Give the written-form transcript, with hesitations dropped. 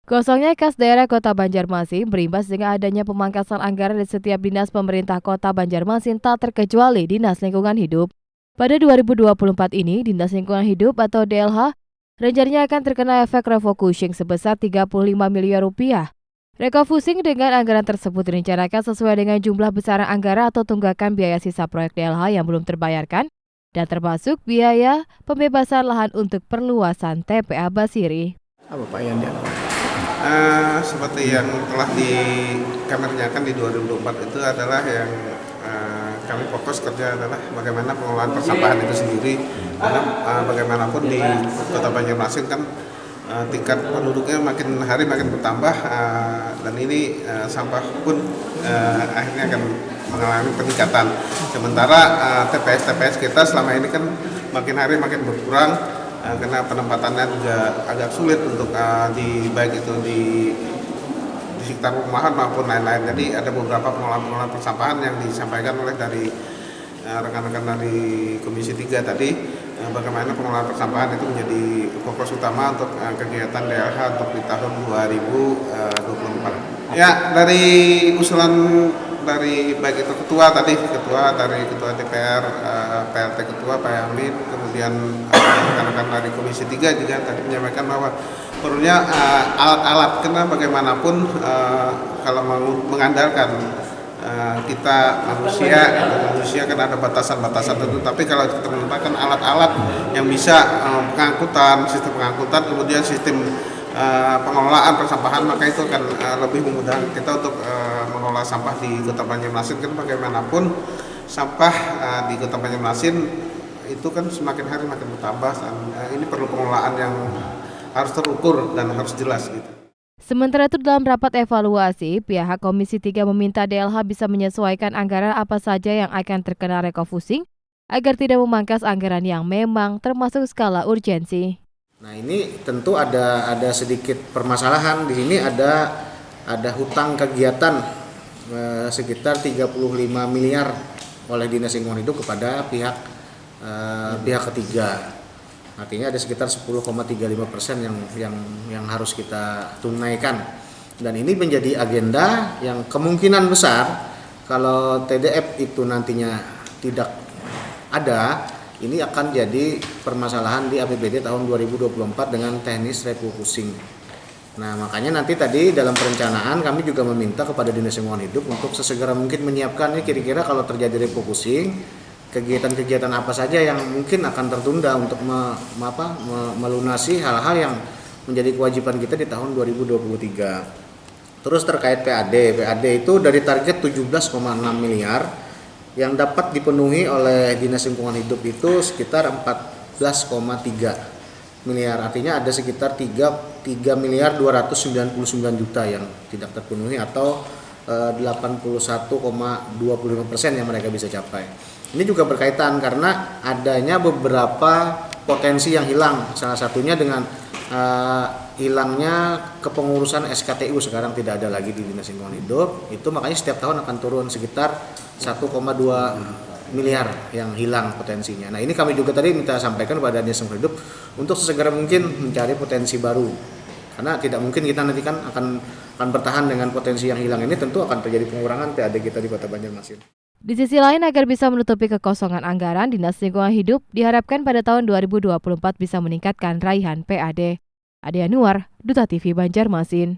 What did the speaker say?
Kosongnya kas daerah Kota Banjarmasin berimbas dengan adanya pemangkasan anggaran di setiap dinas pemerintah Kota Banjarmasin tak terkecuali Dinas Lingkungan Hidup. Pada 2024 ini, Dinas Lingkungan Hidup atau DLH rencananya akan terkena efek refocusing sebesar 35 miliar rupiah. Refocusing dengan anggaran tersebut direncanakan sesuai dengan jumlah besaran anggaran atau tunggakan biaya sisa proyek DLH yang belum terbayarkan dan termasuk biaya pembebasan lahan untuk perluasan TPA Basiri. Apa Pak Yandi? Seperti yang telah kami kerjakan di 2024 itu adalah yang kami fokus kerja adalah bagaimana pengelolaan persampahan itu sendiri, karena bagaimanapun di Kota Banjarmasin kan tingkat penduduknya makin hari makin bertambah, dan ini sampah pun akhirnya akan mengalami peningkatan. Sementara TPS kita selama ini kan makin hari makin berkurang, karena penempatannya juga agak sulit untuk baik itu di sekitar perumahan maupun lain-lain. Jadi ada beberapa pengelolaan persampahan yang disampaikan oleh dari rekan-rekan dari Komisi 3 tadi, bagaimana pengelolaan persampahan itu menjadi fokus utama untuk kegiatan DLH untuk di tahun 2024. Ya, dari usulan dari baik itu ketua DPR, PLT ketua Pak Amin, kemudian rekan-rekan dari Komisi 3 juga tadi menyampaikan bahwa perlunya alat-alat, karena bagaimanapun kalau mengandalkan kita manusia kan ada batasan-batasan tertentu, tapi kalau kita menempatkan alat-alat yang bisa sistem pengangkutan, kemudian sistem pengelolaan persampahan, maka itu akan lebih memudahkan kita untuk mengelola sampah di Kota Banjarmasin. Kan bagaimanapun sampah di Kota Banjarmasin itu kan semakin hari makin bertambah, dan ini perlu pengelolaan yang harus terukur dan harus jelas gitu. Sementara itu dalam rapat evaluasi, pihak Komisi 3 meminta DLH bisa menyesuaikan anggaran apa saja yang akan terkena refocusing agar tidak memangkas anggaran yang memang termasuk skala urgensi. Nah, ini tentu ada sedikit permasalahan di sini, ada hutang kegiatan sekitar 35 miliar oleh Dinas Lingkungan Hidup kepada pihak ketiga. Artinya ada sekitar 10,35% yang harus kita tunaikan. Dan ini menjadi agenda yang kemungkinan besar kalau TDF itu nantinya tidak ada, ini akan jadi permasalahan di APBD tahun 2024 dengan teknis refocusing. Nah, makanya nanti tadi dalam perencanaan kami juga meminta kepada Dinas Lingkungan Hidup untuk sesegera mungkin menyiapkan ini kira-kira kalau terjadi refocusing, kegiatan-kegiatan apa saja yang mungkin akan tertunda untuk melunasi hal-hal yang menjadi kewajiban kita di tahun 2023. Terus terkait PAD itu dari target 17,6 miliar yang dapat dipenuhi oleh Dinas Lingkungan Hidup itu sekitar 14,3 miliar. Artinya ada sekitar 3 miliar 299 juta yang tidak terpenuhi atau 81,25% yang mereka bisa capai. Ini juga berkaitan karena adanya beberapa potensi yang hilang. Salah satunya dengan hilangnya kepengurusan SKTU, sekarang tidak ada lagi di Dinas Lingkungan Hidup. Itu makanya setiap tahun akan turun sekitar 1,2 miliar yang hilang potensinya. Nah, ini kami juga tadi minta sampaikan kepada Dinas Lingkungan Hidup untuk sesegera mungkin mencari potensi baru. Karena tidak mungkin kita nanti kan akan bertahan dengan potensi yang hilang ini, tentu akan terjadi pengurangan PAD kita di Kota Banjarmasin. Di sisi lain, agar bisa menutupi kekosongan anggaran, Dinas Lingkungan Hidup diharapkan pada tahun 2024 bisa meningkatkan raihan PAD. Adia Nuar, Duta TV Banjarmasin.